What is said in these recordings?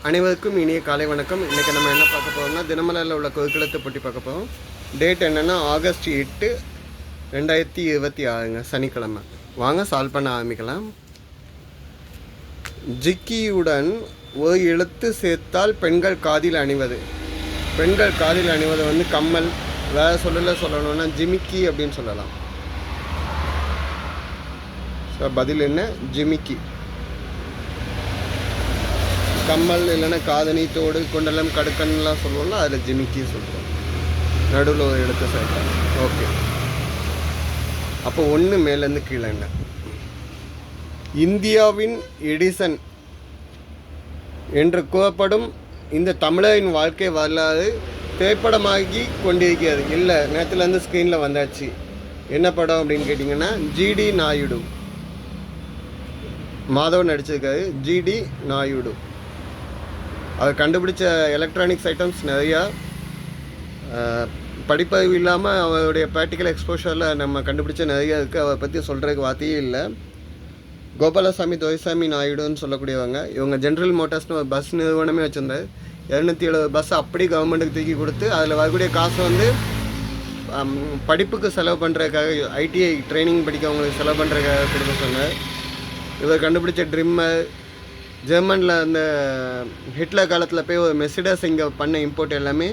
அனைவருக்கும் இனிய காலை வணக்கம். இன்றைக்கி நம்ம என்ன பார்க்க போகிறோம்னா, தினமலரில் உள்ள கொதிக்கலத்தை பற்றி பார்க்க போகிறோம். டேட் என்னென்னா ஆகஸ்ட் 8, 2026 சனிக்கிழமை. வாங்க சால்வ் பண்ண ஆரம்பிக்கலாம். ஜிக்கியுடன் ஒரு எழுத்து சேர்த்தால் பெண்கள் காதில் அணிவது. பெண்கள் காதில் அணிவது வந்து கம்மல். வேறு சொல்லணும்னா ஜிமிக்கி அப்படின்னு சொல்லலாம். ஸோ பதில் என்ன? ஜிமிக்கி. கம்மல் இல்லைன்னா காதணி, தோடு, குண்டலம், கடுக்கன்லாம் சொல்லுவோம்ல, அதில் ஜிமிக்கி சொல்கிறோம். நடுவில் ஒரு எழுத்து சேர்த்தாங்க. ஓகே, அப்போ ஒன்று மேலேருந்து கீழே என்ன? இந்தியாவின் எடிசன் என்று கூறப்படும் இந்த தமிழரின் வாழ்க்கை வரலாறு திரைப்படமாகி கொண்டிருக்கிறது. இல்லை, நேரத்துலேருந்து ஸ்க்ரீனில் வந்தாச்சு. என்ன படம் அப்படின்னு கேட்டிங்கன்னா, ஜிடி நாயுடு. மாதவன் நடிச்சிருக்காரு. ஜிடி நாயுடு அவர் கண்டுபிடிச்ச எலக்ட்ரானிக்ஸ் ஐட்டம்ஸ் நிறையா. படிப்பறிவு இல்லாமல் அவருடைய ப்ராக்டிக்கல் எக்ஸ்போஷரில் நம்ம கண்டுபிடிச்ச நிறையா இருக்குது. அவரை பற்றி சொல்கிறதுக்கு வார்த்தையே இல்லை. கோபாலசாமி துரைசாமி நாயுடுன்னு சொல்லக்கூடியவங்க. இவங்க ஜென்ரல் மோட்டார்ஸ்னு ஒரு பஸ் நிறுவனமே வச்சுருந்தார். 270 பஸ் அப்படி கவர்மெண்ட்டுக்கு தூக்கி கொடுத்து அதில் வரக்கூடிய காசு வந்து படிப்புக்கு செலவு பண்ணுறதுக்காக, ஐடிஐ ட்ரைனிங் படிக்கவங்களுக்கு செலவு பண்ணுறதுக்காக கொடுக்க சொன்னார். இவர் கண்டுபிடிச்ச ட்ரிம்மர், ஜெர்மனில் அந்த ஹிட்லர் காலத்தில் போய் ஒரு மெர்சிடஸ் இங்கே பண்ண இம்போர்ட் எல்லாமே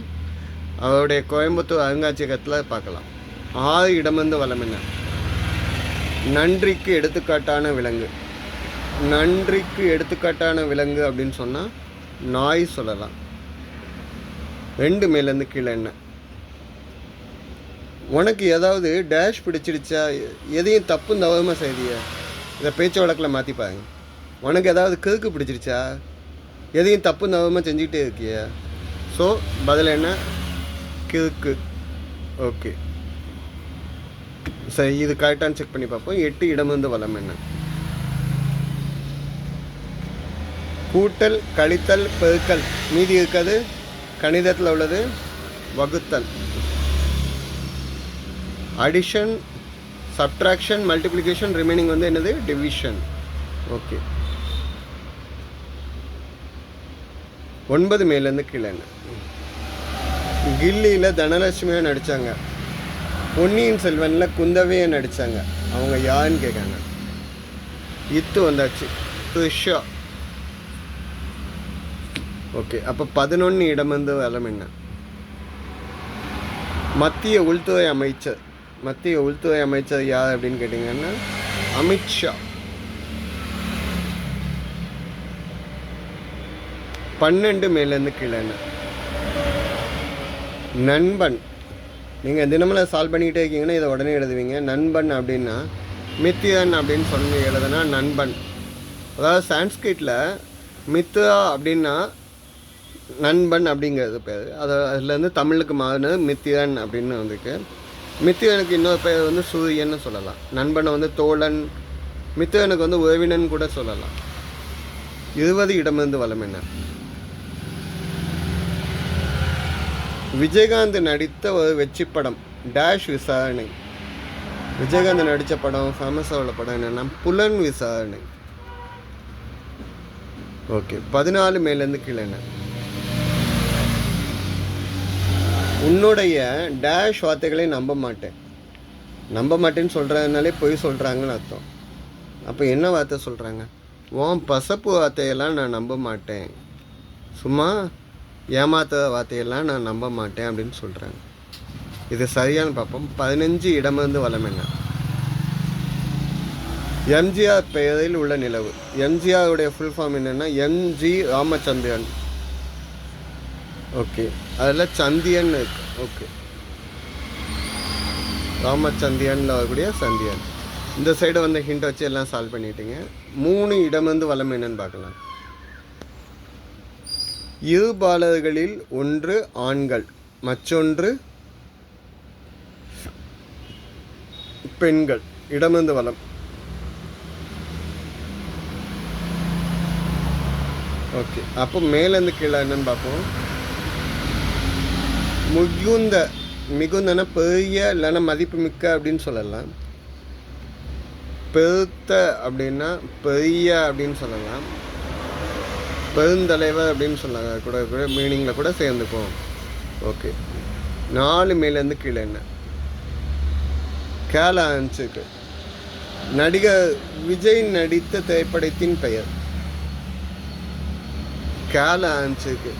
அவருடைய கோயம்புத்தூர் அருங்காட்சியகத்தில் பார்க்கலாம். 6 இடமிருந்து வளம் என்ன? நன்றிக்கு எடுத்துக்காட்டான விலங்கு. நன்றிக்கு எடுத்துக்காட்டான விலங்கு அப்படின்னு சொன்னால் நாய் சொல்லலாம். 2 மேலேருந்து கீழே என்ன? உனக்கு ஏதாவது டேஷ் பிடிச்சிடுச்சா? எதையும் தப்பு தவறுமாக செய்தியா? இதை பேச்சு வழக்கில் மாற்றி பாருங்க. உனக்கு ஏதாவது கிறுக்கு பிடிச்சிருச்சா? எதையும் தப்பு தவறுமாக செஞ்சுக்கிட்டே இருக்கிய? ஸோ பதில் என்ன? கிறுக்கு. ஓகே, சரி, இது கரெக்டானு செக் பண்ணி பார்ப்போம். 8 இடமிருந்து வளம் என்ன? கூட்டல், கழித்தல், பெருக்கல். மீதி இருக்காது. கணிதத்தில் உள்ளது வகுத்தல். Addition, subtraction, multiplication. ரிமைனிங் வந்து என்னது? டிவிஷன். ஓகே, 9 மேலேருந்து கீழே என்ன? கில்லியில் தனலட்சுமியை நடித்தாங்க. பொன்னியின் செல்வனில் குந்தவையை நடித்தாங்க. அவங்க யாருன்னு கேட்காங்க. இத்து வந்தாச்சு. த்ரிஷா. ஓகே, அப்போ 11 இடமிருந்து வளம் என்ன? மத்திய உள்துறை அமைச்சர். மத்திய உள்துறை அமைச்சர் யார் அப்படின்னு கேட்டிங்கன்னா அமித்ஷா. 12 மேலேருந்து கீழே என்ன? நண்பன். நீங்கள் தினமெல்லாம் சால்வ் பண்ணிக்கிட்டே இருக்கீங்கன்னா இதை உடனே எழுதுவீங்க. நண்பன் அப்படின்னா மித்திரன் அப்படின்னு சொல்லி எழுதுனா நண்பன். அதாவது சான்ஸ்கிரிட்டில் மித்ரா அப்படின்னா நண்பன் அப்படிங்கிறது பேர். அதுலேருந்து தமிழுக்கு மாறினது மித்திரன் அப்படின்னு வந்துருக்கு. மித்திரனுக்கு இன்னொரு பேர் வந்து சூரியன்னு சொல்லலாம். நண்பனை வந்து தோழன், மித்திரனுக்கு வந்து உறவினன் கூட சொல்லலாம். 20 இடமிருந்து வளம் என்ன? விஜயகாந்த் நடித்த ஒரு வெற்றி படம் டேஷ் விசாரணை. விஜயகாந்த் நடித்த படம், ஃபேமஸாக உள்ள படம் என்னென்னா புலன் விசாரணை. ஓகே, 14 மேலேருந்து கீழே என்ன? உன்னுடைய டேஷ் வார்த்தைகளை நம்ப மாட்டேன். நம்ப மாட்டேன்னு சொல்கிறதுனாலே பொய் சொல்கிறாங்கன்னு அர்த்தம். அப்போ என்ன வார்த்தை சொல்கிறாங்க? உன் பசப்பு வார்த்தையெல்லாம் நான் நம்ப மாட்டேன், சும்மா ஏமாத்த வார்த்தையெல்லாம் நான் நம்ப மாட்டேன் அப்படின்னு சொல்கிறாங்க. இது சரியானு பார்ப்போம். 15 இடமிருந்து வளம் என்ன? எம்ஜிஆர் பெயரில் உள்ள நிலவு. எம்ஜிஆருடைய ஃபுல் ஃபார்ம் என்னென்னா எம்ஜி ராமச்சந்திரன். ஓகே, அதில் சந்தியன் இருக்கு. ஓகே, ராமச்சந்திரனில் வரக்கூடிய சந்தியன். இந்த சைடு வந்து ஹிண்ட் வச்சு எல்லாம் சால்வ் பண்ணிட்டீங்க. 3 இடமிருந்து வளம் என்னன்னு பார்க்கலாம். இருபாலர்களில் ஒன்று ஆண்கள், மற்றொன்று பெண்கள். இடமிருந்து வளம். ஓகே, அப்போ மேலேருந்து கீழே என்னன்னு பார்ப்போம். முகுந்த. மிகுந்தன பெரிய இல்லைன்னா மதிப்பு மிக்க அப்படின்னு சொல்லலாம். பெருத்த அப்படின்னா பெரிய அப்படின்னு சொல்லலாம். பெருந்தலைவர் அப்படின்னு சொன்னாங்க கூட கூட மீனிங்கில் கூட சேர்ந்துப்போம். ஓகே, 4 மேலேருந்து கீழே என்ன? கேலான்ஸுக்கு நடிகர் விஜய் நடித்த திரைப்படத்தின் பெயர். கேலான்ஸுக்கு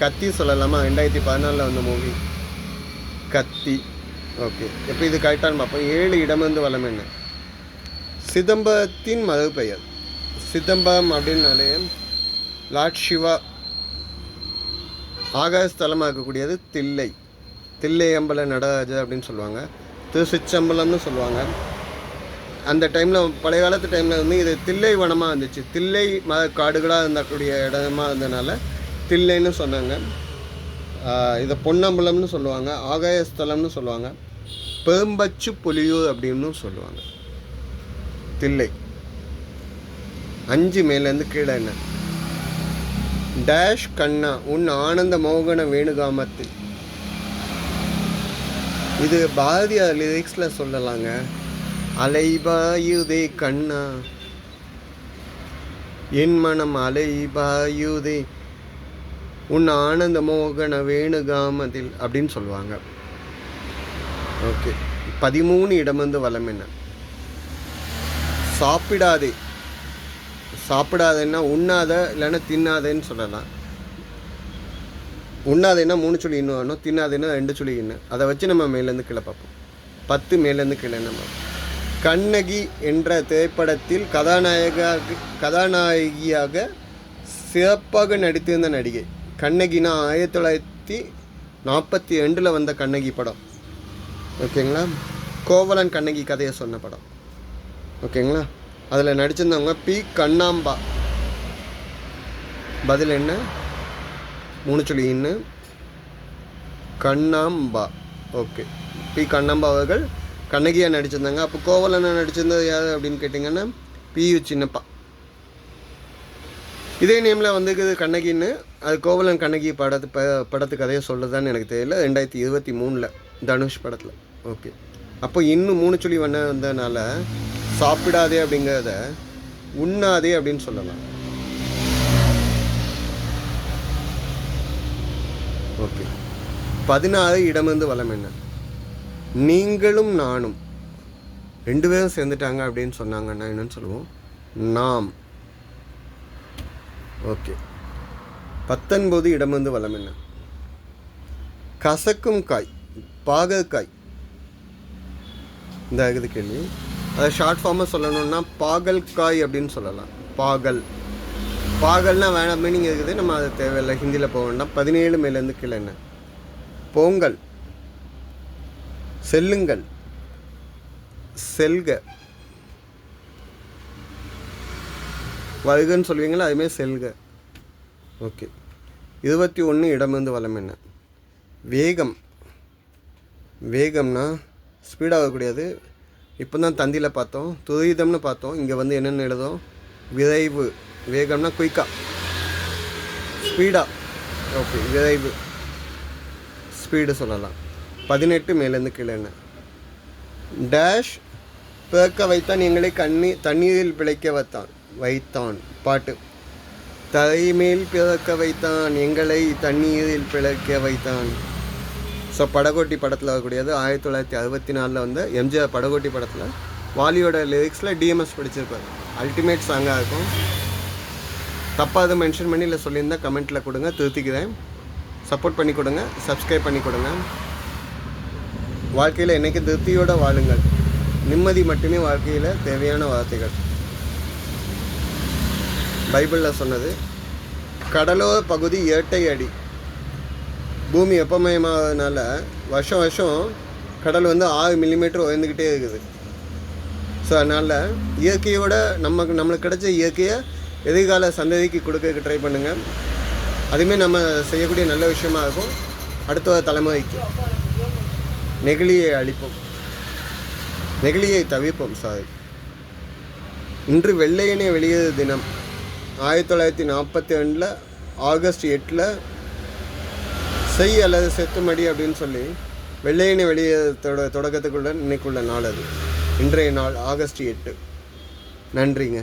கத்தி சொல்லலாமா? 2014 வந்த மூவி கத்தி. ஓகே, இப்போ இது கரெக்டானு பார்ப்போம். 7 இடமிருந்து வளம் என்ன? சிதம்பரத்தின் மறு பெயர். சிதம்பரம் அப்படின்னாலே லார்ட் சிவா ஆகாய ஸ்தலமாக இருக்கக்கூடியது தில்லை. தில்லை அம்பல நடராஜர் அப்படின்னு சொல்லுவாங்க. திருச்சிச்சம்பலம்னு சொல்லுவாங்க. அந்த டைமில் பழைய காலத்து டைமில் வந்து இது தில்லை வனமாக இருந்துச்சு. தில்லை காடுகளாக இருந்தக்கூடிய இடமா இருந்ததுனால தில்லைன்னு சொன்னாங்க. இதை பொன்னம்பலம்னு சொல்லுவாங்க, ஆகாயஸ்தலம்னு சொல்லுவாங்க, பெரும்பச்சு புலியூர் அப்படின்னு சொல்லுவாங்க. தில்லை. 5 மேலேருந்து கீழே என்ன? டேஷ் கண்ணா உன் ஆனந்த மோகன வேணுகாமத்தில். இது பாரதியார் லிரிக்ஸில் சொல்லலாங்க. அலைபாயுதே கண்ணா என் மனம் அலைபாயுதே உன் ஆனந்த மோகன வேணுகாமதில் அப்படின்னு சொல்லுவாங்க. ஓகே, 13 இடமிருந்து வளம் என்ன? சாப்பிடாதே. சாப்பிடாதேன்னா உண்ணாத, இல்லைன்னா தின்னாதேன்னு சொல்லலாம். உண்ணாதேன்னா 3 சொல்லி இன்னும் வரணும், தின்னாதேன்னா 2 சொல்லி இன்னும். அதை வச்சு நம்ம மேலேருந்து கீழே பார்ப்போம். 10 மேலேருந்து கீழே நம்ம கண்ணகி என்ற திரைப்படத்தில் கதாநாயகியாக சிறப்பாக நடித்திருந்த நடிகை. கண்ணகினா 1942 வந்த கண்ணகி படம். ஓகேங்களா? கோவலன் கண்ணகி கதையை சொன்ன படம். ஓகேங்களா? அதில் நடிச்சிருந்தவங்க பி கண்ணாம்பா. பதில் என்ன? 3 சொல்லி இன்னும் கண்ணாம்பா. ஓகே, பி கண்ணாம்பா அவர்கள் கண்ணகியாக நடிச்சிருந்தாங்க. அப்போ கோவலனை நடிச்சிருந்தது யார் அப்படின்னு கேட்டிங்கன்னா பியு சின்னப்பா. இதே நேமில் வந்துக்குது கண்ணகின்னு. அது கோவலன் கண்ணகி படத்து கதையை சொல்லுதான்னு எனக்கு தெரியல. 2023 தனுஷ் படத்தில். ஓகே, அப்போ இன்னும் 3 சொல்லி வந்ததுனால சாப்பிடாதே அப்படிங்கிறத உண்ணாதே அப்படின்னு சொல்லலாம். ஓகே, 16 இடமிருந்து வளம் என்ன? நீங்களும் நானும் 2 பேரும் சேர்ந்துட்டாங்க அப்படின்னு சொன்னாங்கன்னா என்னன்னு சொல்லுவோம்? நாம். ஓகே, 19 இடமிருந்து வளம் என்ன? கசக்கும் காய், பாகற்காய். இந்த இது கேள்வி. அதை ஷார்ட் ஃபார்மாக சொல்லணும்னா பாகல்காய் அப்படின்னு சொல்லலாம். பாகல்னா வேணாம் மீனிங் இருக்குது, நம்ம அது தேவையில்லை, ஹிந்தியில் போக வேண்டாம். 17 மேலேருந்து கீழே என்ன? பொங்கல். செல்லுங்கள், செல்க. வருகன்னு சொல்லுவீங்களா, அதுமாரி செல்க. ஓகே, 21 இடமிருந்து வளம் என்ன? வேகம். வேகம்னா ஸ்பீடாகக்கூடியது. இப்போ தான் தந்தியில் பார்த்தோம், துரிதம்னு பார்த்தோம். இங்கே வந்து என்னென்னு எழுதும்? விரைவு. வேகம்னா குயிக்கா, ஸ்பீடா. ஓகே, விரைவு, ஸ்பீடு சொல்லலாம். 18 மேலேருந்து கீழே என்ன? டேஷ் பிறக்க வைத்தான் எங்களை தண்ணீரில் பிழைக்க வைத்தான் பாட்டு. தலைமேல் பிறக்க வைத்தான் எங்களை தண்ணீரில் பிழைக்க வைத்தான். ஸோ படகோட்டி படத்தில் வரக்கூடியது 1964 வந்த எம்ஜிஆர் படகோட்டி படத்தில் வாலியோட லிரிக்ஸில் டிஎம்எஸ் படிச்சிருப்பார். அல்டிமேட் சாங்காக இருக்கும். தப்பாக அதை மென்ஷன் பண்ணி இல்லை சொல்லியிருந்தால் கமெண்ட்டில் கொடுங்க, திருத்திக்கிறேன். சப்போர்ட் பண்ணி கொடுங்க, சப்ஸ்கிரைப் பண்ணி கொடுங்க. வாழ்க்கையில் என்றைக்கு திருப்தியோடு வாழுங்கள். நிம்மதி மட்டுமே வாழ்க்கையில் தேவையான வார்த்தைகள். பைபிளில் சொன்னது. கடலோர பகுதி இரட்டை அடி. பூமி வெப்பமயமாகிறதுனால வருஷம் கடல் வந்து 6 மில்லிமீட்டர் உயர்ந்துக்கிட்டே இருக்குது. ஸோ அதனால் இயற்கையோட நம்மளுக்கு கிடைச்ச இயற்கையை எதிர்கால சந்ததிக்கு கொடுக்க ட்ரை பண்ணுங்கள். அதுவுமே நம்ம செய்யக்கூடிய நல்ல விஷயமா இருக்கும். அடுத்த தலைமுறைக்கு நெகிழியை அழிப்போம், நெகிழியை தவிர்ப்போம். இன்று வெள்ளையனே வெளியேறு தினம். 1942 ஆகஸ்ட் 8 செய் அல்லது செத்துமடி அப்படின்னு சொல்லி வெள்ளையனே வெளியேறத்தோட தொடக்கத்துக்குள்ள இன்னைக்குள்ள நாள் அது. இன்றைய நாள் ஆகஸ்ட் 8. நன்றிங்க.